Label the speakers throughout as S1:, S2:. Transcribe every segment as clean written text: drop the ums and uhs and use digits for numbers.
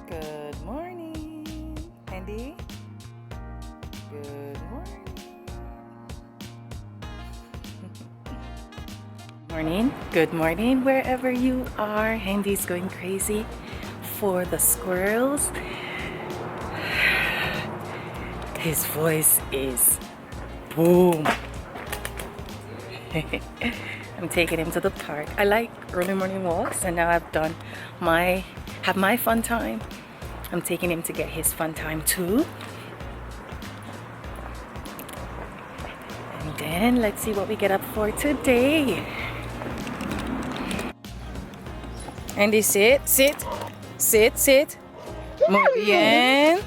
S1: Good morning, Andy. Good morning. Good morning, wherever you are. Andy's going crazy for the squirrels. His voice is boom. I'm taking him to the park. I like early morning walks, and now I've done my fun time. I'm taking him to get his fun time too. And then let's see what we get up for today. Andy, sit. Muy bien.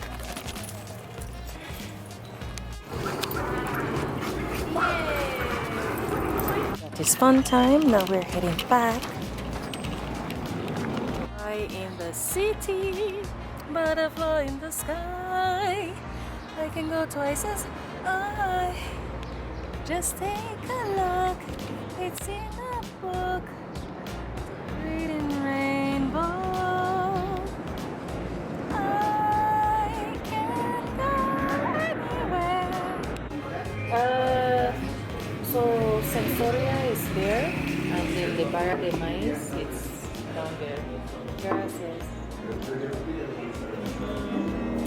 S1: That is fun time. Now we're heading back. In the city, butterfly in the sky. I can go twice as I. Just take a look. It's in a book. Reading rainbow. I can go anywhere. So Sensoria is there, and then the Barra de Maiz, it's down there. Gracias.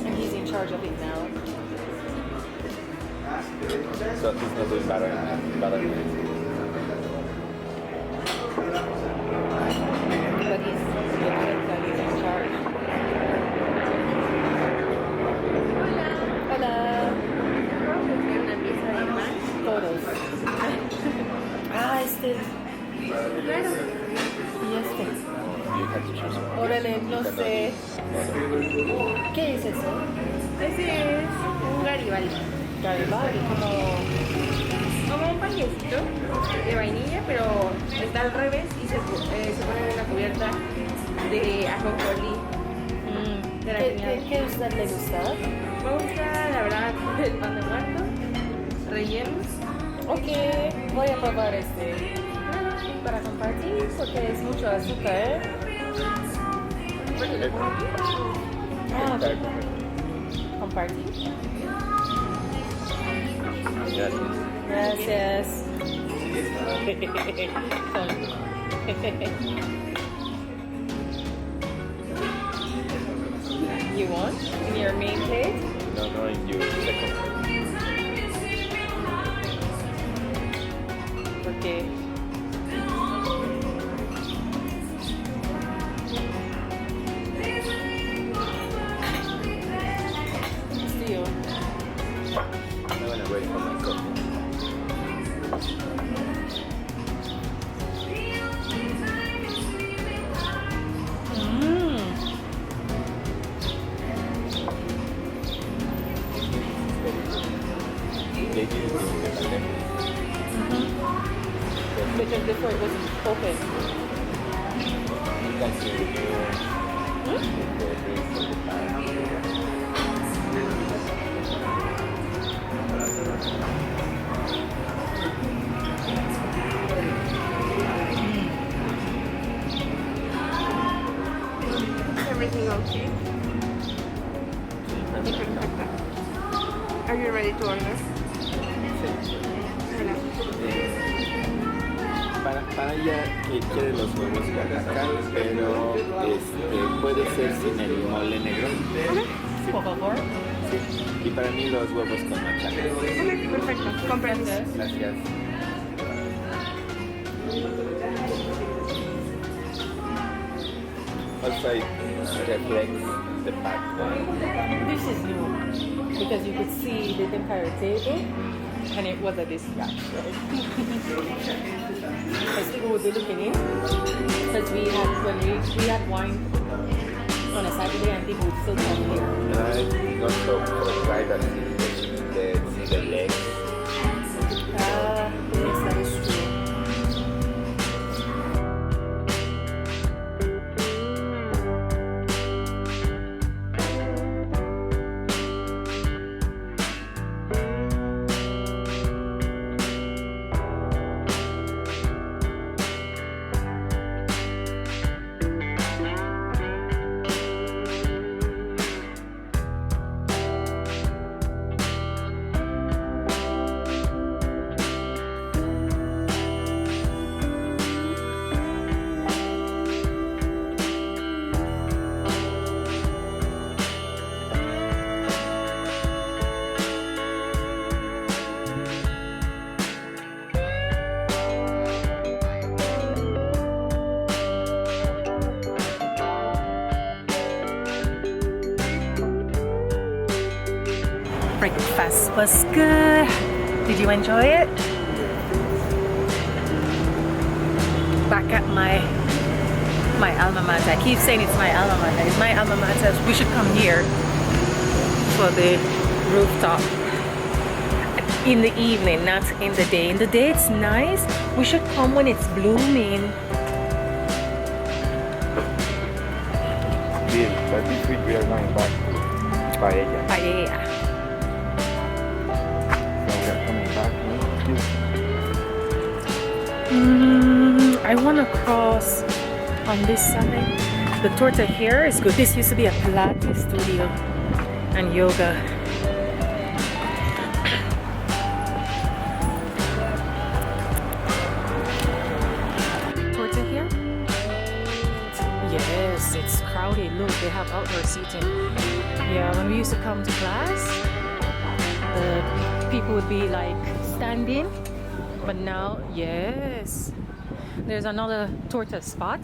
S1: And he's in charge of it now.
S2: So he's not doing better.
S1: But he's in charge. Hola. Todos. Este. Y este.
S2: You have to choose one.
S1: Órale, no sé. ¿Qué es eso?
S3: Ese es un Garibaldi,
S1: Garibaldi,
S3: como un panecito de vainilla, pero está al revés y se pone en la cubierta de ajonjolí. De la
S1: ¿Qué a usted le gusta?
S3: Me gusta, la verdad, el pan de muerto, rellenos.
S1: Ok, voy a probar este para compartir porque es mucho azúcar, ¿eh? Ah, ok. Compartir. Gracias. You want in your main plate?
S2: No, in your second.
S1: Okay. Still.
S2: I'm gonna wait for my coffee. They did it in the pandemic.
S1: Because before it was open.
S2: You can see the drinks in the pan.
S3: Everything okay? Are you ready to order?
S2: Para ella quiere los huevos con acá, pero puede ser sin el mole negro. Sí.
S1: Por favor.
S2: Sí. Y para mí los huevos con machaca.
S3: Ok, perfecto. Comprendo.
S2: Gracias. Also, it reflects the fact that
S1: This is new because you could see the entire table and it was a distraction. Because people would be looking in because we had wine on a Saturday and people would still come here.
S2: not so for privacy, the legs.
S1: Yes, that is true. Breakfast was good. Did you enjoy it? Back at my alma mater. I keep saying it's my alma mater. It's my alma mater. We should come here for the rooftop in the evening, not in the day. In the day it's nice. We should come when it's blooming.
S2: Bill, but this week we are going back to Paella.
S1: Paella.
S2: So we are coming back.
S1: I want to cross on this side. The torta here is good. This used to be a Pilates studio and yoga. Torta here? Yes, it's crowded. Look, they have outdoor seating. Yeah, when we used to come to class, the people would be like standing, but now, yes. There's another torta spot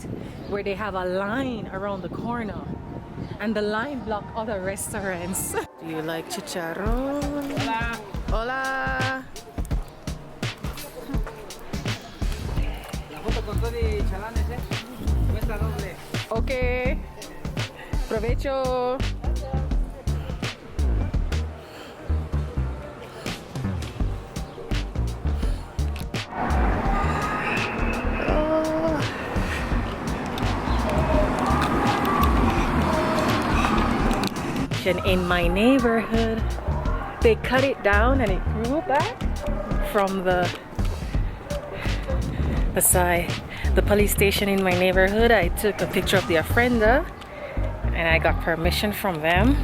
S1: where they have a line around the corner and the line block other restaurants. Do you like chicharrón? Hola. Hola.
S4: La foto con todo y chalanes, cuesta doble.
S1: Okay. Provecho. In my neighborhood, they cut it down and it grew back from the side. The police station in my neighborhood, I took a picture of the ofrenda and I got permission from them.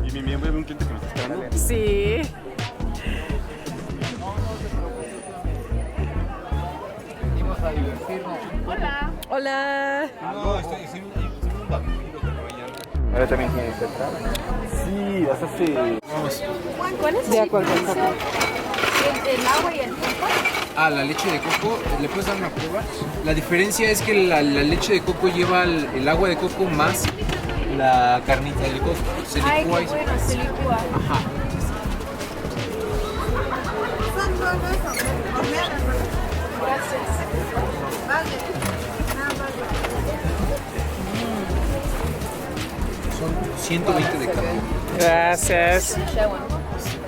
S2: Y mi miembro es un cliente que nos está esperando.
S1: Sí.
S4: Venimos a divertirnos.
S3: Hola.
S1: Hola.
S4: No, estoy un vampiro que no hay.
S2: Ahora también tiene que estar. Sí, vas a hacer.
S4: Vamos.
S3: ¿Cuál es
S1: De
S3: el
S1: acuerdo.
S3: diferencia entre el agua y el coco?
S4: Ah, la leche de coco, ¿le puedes dar una prueba? La diferencia es que la leche de coco lleva el agua de coco más la carnita del coco. Se
S3: Ay,
S4: licúa
S3: qué
S4: y
S3: bueno, se licúa.
S4: Ajá. Son 120 de calorías.
S1: Gracias.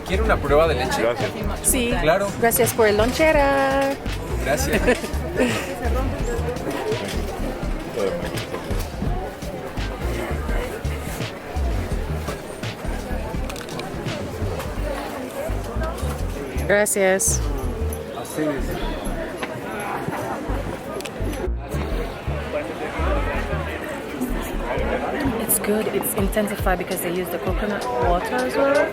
S4: ¿Quiere una prueba de leche?
S2: Gracias.
S1: Sí.
S4: Claro.
S1: Gracias por el lonchera.
S4: Gracias.
S1: Gracias.
S4: Así es.
S1: It's good. It's intensified because they use the coconut water as well.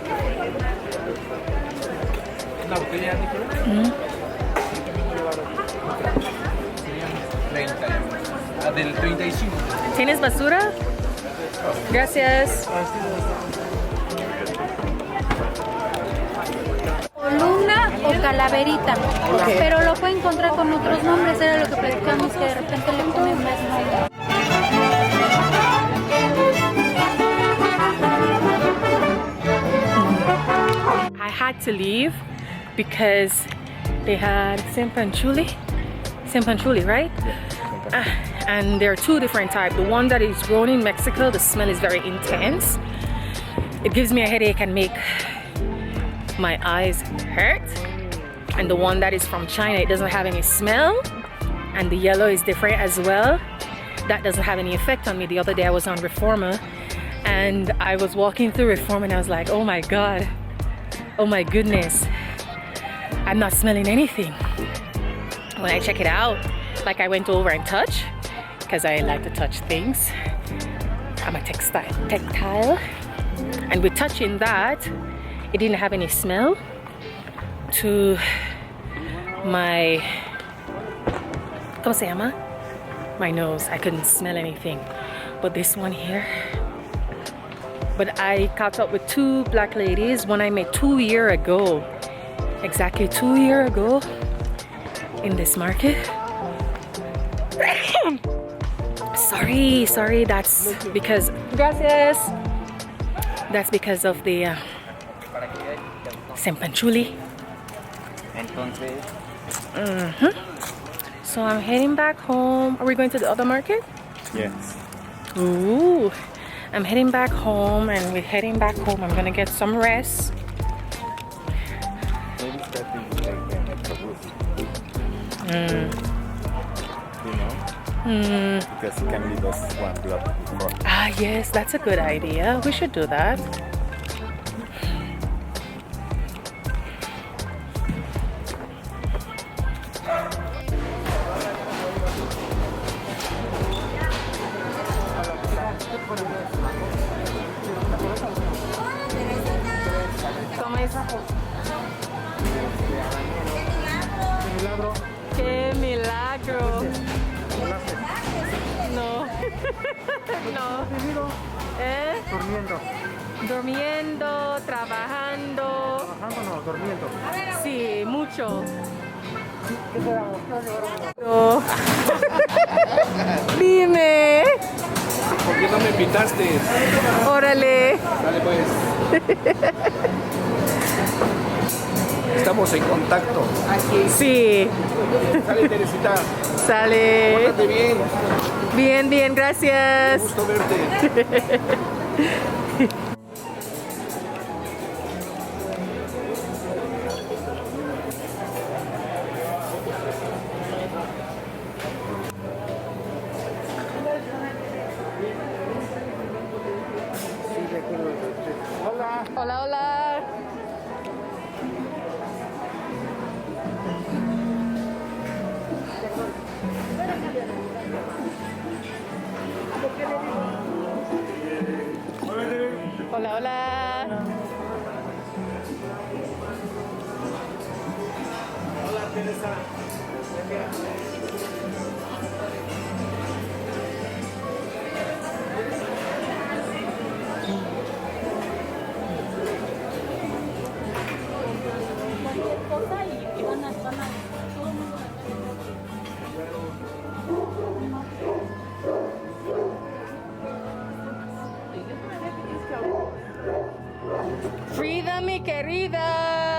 S4: ¿Una botella de 30. Del 35.
S1: ¿Tienes basura? Gracias.
S5: Columna o calaverita, pero lo puede encontrar con otros nombres, era lo que platicamos, que de repente le ponen más nombres.
S1: I had to leave because they had sempanchuli, right? And there are two different types. The one that is grown in Mexico, the smell is very intense. It gives me a headache and make my eyes hurt. And the one that is from China, it doesn't have any smell, and the yellow is different as well. That doesn't have any effect on me. The other day I was on Reformer And I was walking through Reform and I was like, oh my God, oh my goodness, I'm not smelling anything. When I check it out, like I went over and touch, because I like to touch things. I'm a tactile. And with touching that, it didn't have any smell to my, ¿cómo se llama? My nose. I couldn't smell anything. But this one here, but I caught up with 2 black ladies. One I met 2 years ago, exactly 2 years ago in this market. sorry, that's because, gracias. That's because of the sempanchuli. So I'm heading back home. Are we going to the other market?
S2: Yes.
S1: Ooh, I'm heading back home, and we're heading back home. I'm gonna get some rest.
S2: Maybe starting with like the Mercados. You know? Because it can leave us 1 block before.
S1: Ah, yes, that's a good idea. We should do that. ¡Qué milagro! No. No. ¿Eh? Durmiendo, trabajando.
S6: ¿Trabajando no? ¿Durmiendo?
S1: Sí, mucho.
S6: ¿Qué quedamos?
S1: No. Dime.
S4: ¿Por qué no me invitaste?
S1: Órale.
S4: Dale pues. Estamos en contacto.
S1: Sí.
S4: Sale, Teresita.
S1: Sale.
S4: Pórtate bien.
S1: Bien, bien, gracias.
S4: Gusto verte.
S1: Hola, hola. Hola, hola.
S6: Hola, Teresa.
S1: Frida, mi querida.